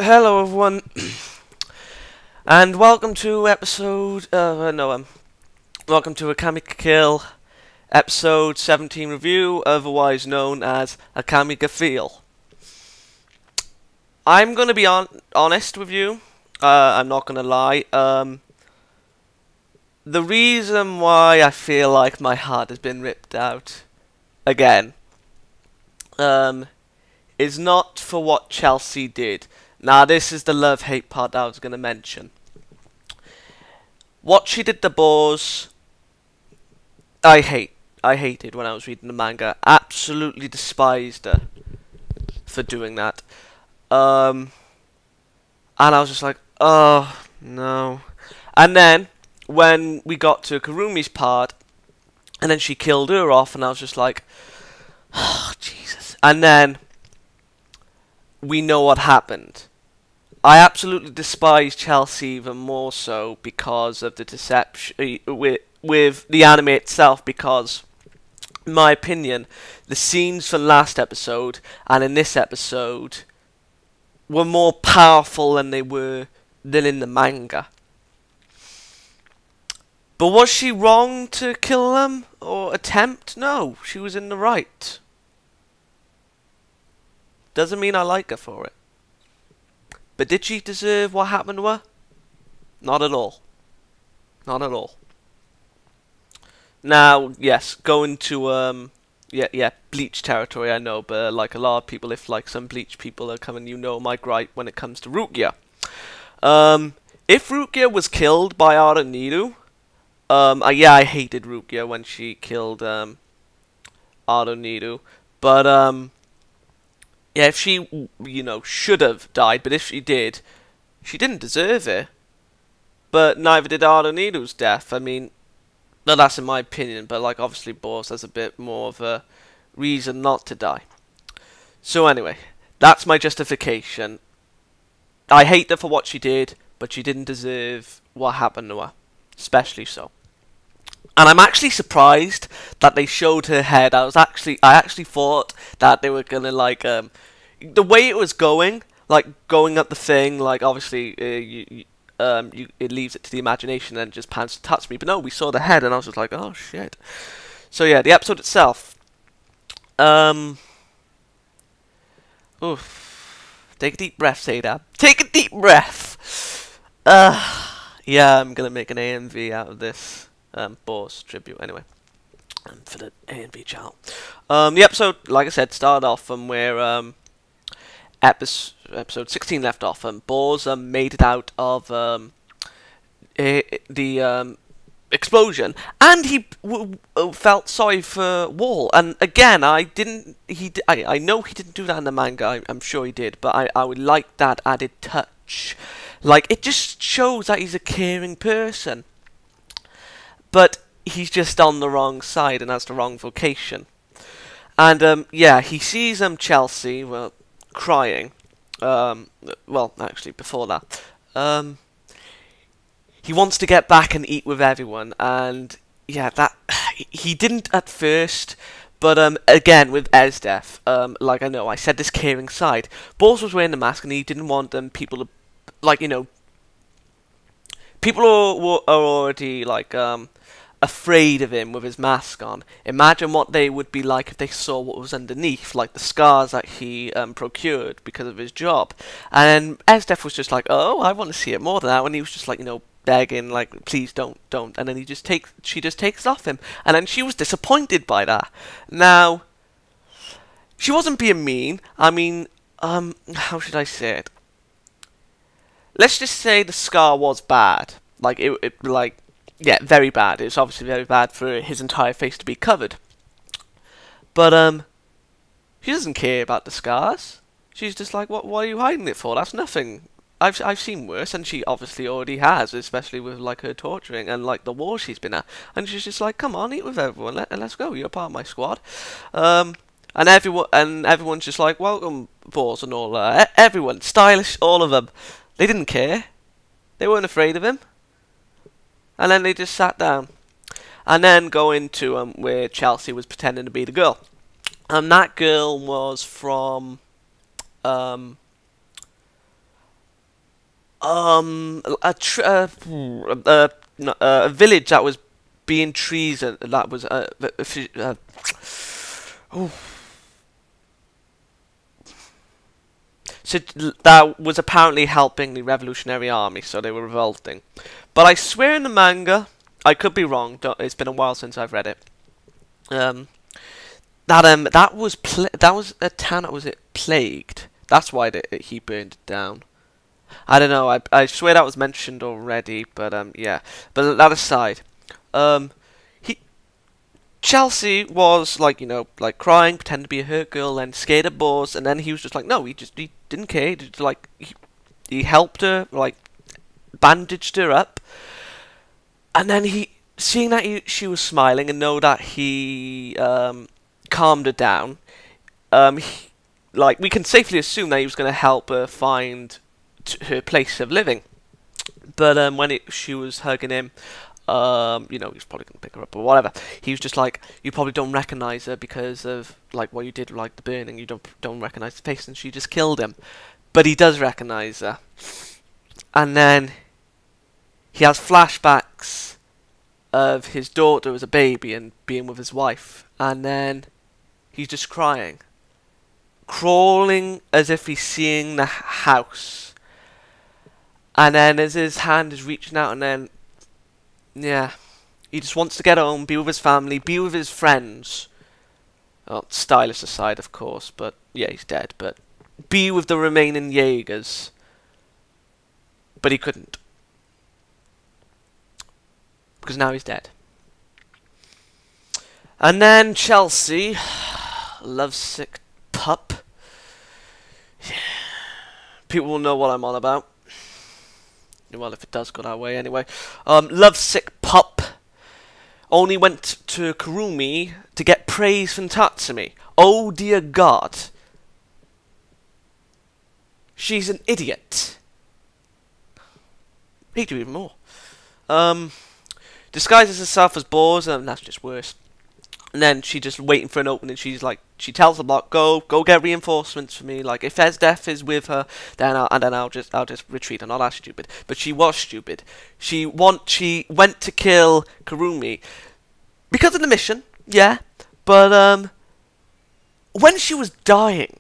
Hello everyone, and welcome to welcome to Akame Ga Kill, episode 17 review, otherwise known as Akame Ga Kill. I'm gonna be honest with you. I'm not gonna lie. The reason why I feel like my heart has been ripped out again, is not for what Chelsea did. Now, this is the love-hate part I was going to mention. What she did to Boars, I hated when I was reading the manga. Absolutely despised her for doing that. And I was just like, oh, no. And then, when we got to Korume's part, and then she killed her off, and I was just like, oh, Jesus. And then, we know what happened. I absolutely despise Chelsea even more so because of the deception with the anime itself, because, in my opinion, the scenes from last episode and in this episode were more powerful than they were in the manga. But was she wrong to kill them or attempt? No, she was in the right. Doesn't mean I like her for it. But did she deserve what happened to her? Not at all. Not at all. Now, yes, going to Bleach territory, I know, but like a lot of people, if like some Bleach people are coming, you know my gripe when it comes to Rukia. If Rukia was killed by Aroniru, I hated Rukia when she killed Aroniru, but yeah, if she, should have died, but if she did, she didn't deserve it. But neither did Aroniru's death. I mean, well, that's in my opinion, but like obviously Boris has a bit more of a reason not to die. So anyway, that's my justification. I hate her for what she did, but she didn't deserve what happened to her. Especially so. And I'm actually surprised that they showed her head. I actually thought that they were gonna like the way it was going, like going up the thing, like obviously it leaves it to the imagination and just pans to touch me. But no, we saw the head, and I was just like, oh shit. So yeah, the episode itself. Oof. Take a deep breath, Sadab. Take a deep breath. Yeah, I'm gonna make an AMV out of this. Boss tribute anyway, for the A&B channel. The episode, like I said, started off from where episode 16 left off, and Boars made it out of the explosion, and he felt sorry for Wall. And again, I know he didn't do that in the manga. I'm sure he did, but I would like that added touch. Like, it just shows that he's a caring person. But he's just on the wrong side and has the wrong vocation. And, yeah, he sees Chelsea, well, crying. Well, actually, before that. He wants to get back and eat with everyone. And, yeah, he didn't at first. But, again, with Esdeath, like I know, I said this caring side. Boris was wearing the mask and he didn't want people to, like, people are already, like, afraid of him with his mask on. Imagine what they would be like if they saw what was underneath, like the scars that he procured because of his job. And Esdeath was just like, oh, I want to see it more than that. And he was just like, begging, like, please don't. And then she just takes it off him. And then she was disappointed by that. Now, she wasn't being mean. I mean, how should I say it? Let's just say the scar was bad. Like, yeah, very bad. It's obviously very bad for his entire face to be covered. But, she doesn't care about the scars. She's just like, what are you hiding it for? That's nothing. I've seen worse, and she obviously already has, especially with, like, her torturing and, like, the war she's been at. And she's just like, come on, eat with everyone. Let's go. You're part of my squad. And everyone's just like, welcome, Boars and all. Everyone, stylish, all of them. They didn't care. They weren't afraid of him. And then they just sat down. And then go into where Chelsea was pretending to be the girl. And that girl was from a village that was being treason. That was oh. So that was apparently helping the Revolutionary Army, so they were revolting. But I swear in the manga, I could be wrong. It's been a while since I've read it. That was a town that was plagued. That's why he burned it down. I don't know. I swear that was mentioned already, but yeah. But that aside, Chelsea was like, like crying, pretending to be a hurt girl, and scared of boars, and then he was just like, no, he didn't care. He just, like he helped her, like bandaged her up, and then seeing that she was smiling and know that he calmed her down. Like we can safely assume that he was going to help her find her place of living. But when she was hugging him, he was probably going to pick her up or whatever. He was just like, you probably don't recognize her because of like what you did, like the burning. You don't recognize the face, and she just killed him. But he does recognize her, and then he has flashbacks of his daughter as a baby and being with his wife, and then he's just crying, crawling as if he's seeing the house. And then as his hand is reaching out, and then, yeah, he just wants to get home, be with his family, be with his friends. Well, stylish aside, of course, but yeah, he's dead. But be with the remaining Jeagers. But he couldn't. Because now he's dead. And then Chelsea, lovesick pup. People will know what I'm on about. Well, if it does go that way, anyway. Lovesick pup only went to Korume to get praise from Tatsumi. Oh dear God. She's an idiot. He do even more. Disguises herself as boars, and that's just worse. And then she just waiting for an opening. She's like, she tells the block, go get reinforcements for me. Like if Esdeath is with her, then I'll just retreat. I'm not that stupid. But she was stupid. She went to kill Korume because of the mission, yeah. But when she was dying,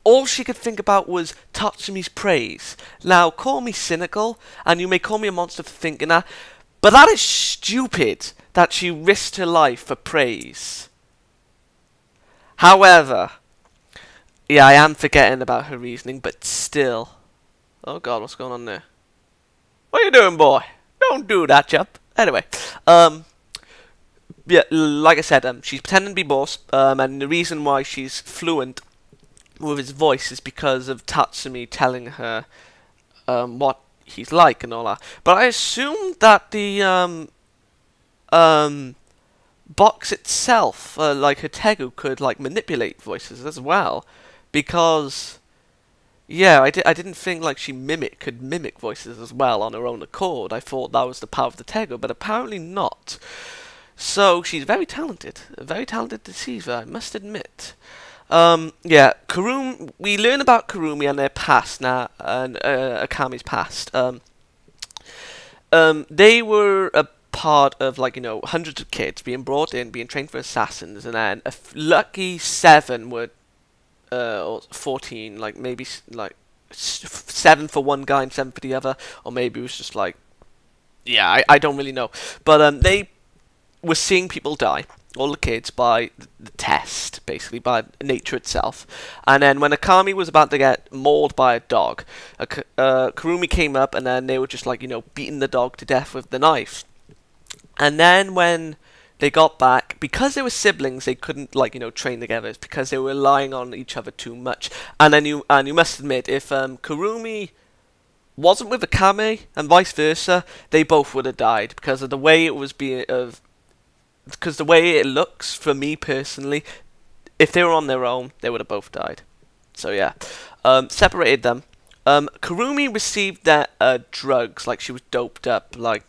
all she could think about was Tatsumi's praise. Now, call me cynical, and you may call me a monster for thinking that, but that is stupid that she risked her life for praise. However, yeah, I am forgetting about her reasoning, but still. Oh God, what's going on there? What are you doing, boy? Don't do that, chap. Anyway, yeah, like I said, she's pretending to be boss, and the reason why she's fluent with his voice is because of Tatsumi telling her what he's like and all that. But I assume that the box itself, like her Tegu, could like manipulate voices as well, because yeah, I didn't think like she could mimic voices as well on her own accord. I thought that was the power of the Tegu, but apparently not. So she's very talented, a very talented deceiver, I must admit. Yeah, Korume. We learn about Korume and their past now, and Akame's past. They were a part of, like, hundreds of kids being brought in, being trained for assassins, and then a lucky 7 were, or 14, like maybe like 7 for one guy and 7 for the other, or maybe it was just like, yeah, I don't really know, but they were seeing people die, all the kids, by the test, basically, by nature itself. And then when Akame was about to get mauled by a dog, Korume came up, and then they were just like, beating the dog to death with the knife. And then when they got back, because they were siblings, they couldn't, like, train together. It's because they were relying on each other too much. And then you must admit, if Korume wasn't with Akame and vice versa, they both would have died because of the way it was because the way it looks, for me personally, if they were on their own, they would have both died. So yeah, separated them. Korume received that drugs, like she was doped up, like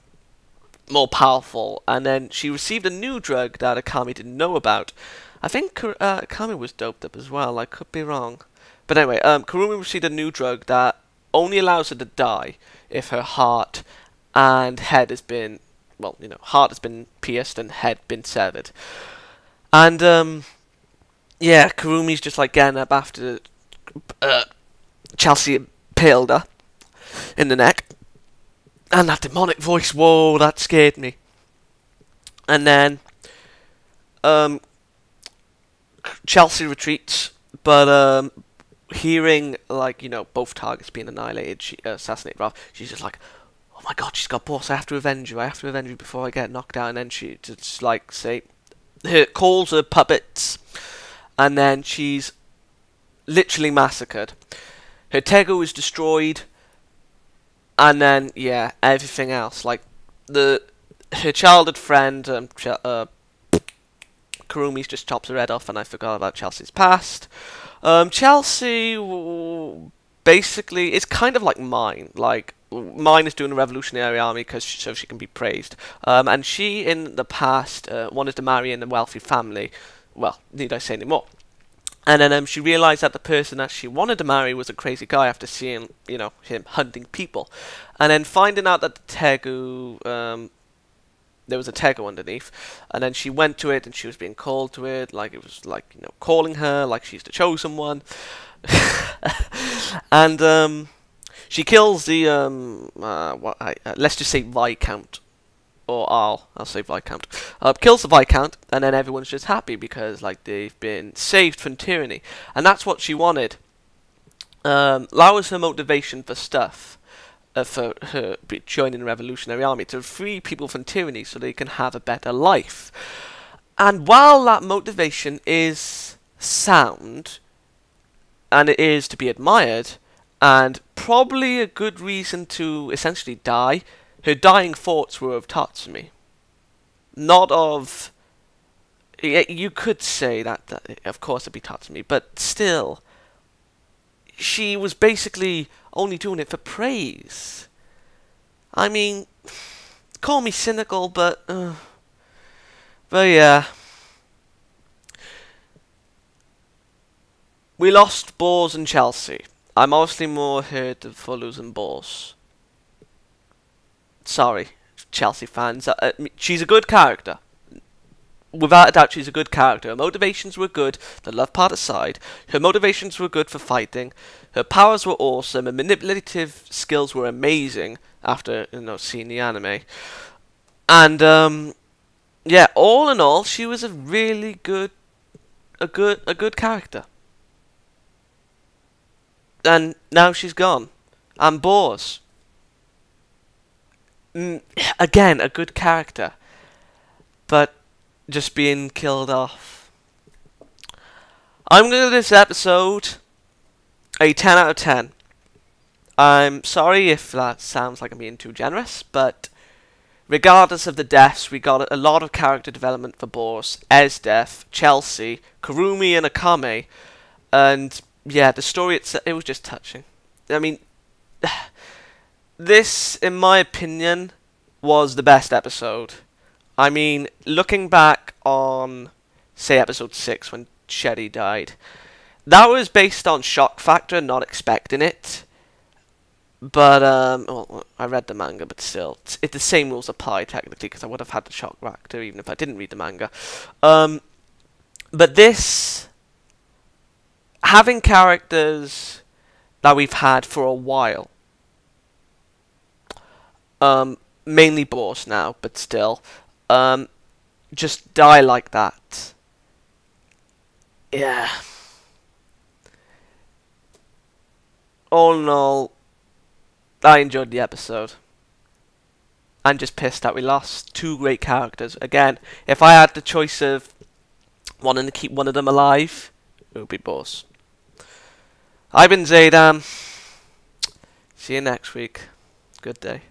more powerful, and then she received a new drug that Akame didn't know about. I think Akame was doped up as well. I could be wrong, but anyway, Korume received a new drug that only allows her to die if her heart and head has been, well, heart has been pierced and head been severed. And yeah, Kurumi's just like getting up after Chelsea impaled her in the neck, and that demonic voice, whoa, that scared me. And then Chelsea retreats, but hearing, like, both targets being annihilated, assassinated rather, she's just like, oh my god, she's got boss, I have to avenge you before I get knocked out. And then she just like calls her puppets, and then she's literally massacred. Her Tego is destroyed, and then yeah, everything else, like her childhood friend, Kurumi's just chops her head off, and I forgot about Chelsea's past. Chelsea basically is kind of like Mine. Like, Mine is doing a revolutionary army so she can be praised. And she, in the past, wanted to marry in a wealthy family. Well, need I say any more? And then she realised that the person that she wanted to marry was a crazy guy after seeing, him hunting people. And then finding out that the Tegu, there was a Tego underneath, and then she went to it and she was being called to it, like it was like, calling her, like she's the chosen one. And she kills the, let's just say Viscount. Or I'll say Viscount. Kills the Viscount, and then everyone's just happy because, like, they've been saved from tyranny. And that's what she wanted. That was her motivation for stuff. For her joining the Revolutionary Army, to free people from tyranny so they can have a better life. And while that motivation is sound, and it is to be admired, and probably a good reason to essentially die, her dying thoughts were of Tatsumi. Not of... You could say that of course it'd be Tatsumi, but still, she was basically only doing it for praise. I mean, call me cynical, but yeah. We lost Bors and Chelsea. I'm obviously more hurt for losing Bors. Sorry, Chelsea fans. She's a good character. Without a doubt, she's a good character. Her motivations were good, the love part aside. Her motivations were good for fighting. Her powers were awesome. Her manipulative skills were amazing after, seeing the anime. And, yeah, all in all, she was a really good character. And now she's gone. And Bors. Again, a good character. But just being killed off. I'm going to give this episode a 10 out of 10. I'm sorry if that sounds like I'm being too generous, but regardless of the deaths, we got a lot of character development for Bors, Esdeath, Chelsea, Korume and Akame, and yeah, the story itself, it was just touching. I mean, this, in my opinion, was the best episode. I mean, looking back on, say, episode 6 when Sherry died, that was based on shock factor, not expecting it. But, well, I read the manga, but still, the same rules apply technically, because I would have had the shock factor even if I didn't read the manga. But this, having characters that we've had for a while, mainly Bors now, but still, just die like that. Yeah. All in all, I enjoyed the episode. I'm just pissed that we lost two great characters. Again, if I had the choice of wanting to keep one of them alive, it would be Bors. I've been Zaydan. See you next week. Good day.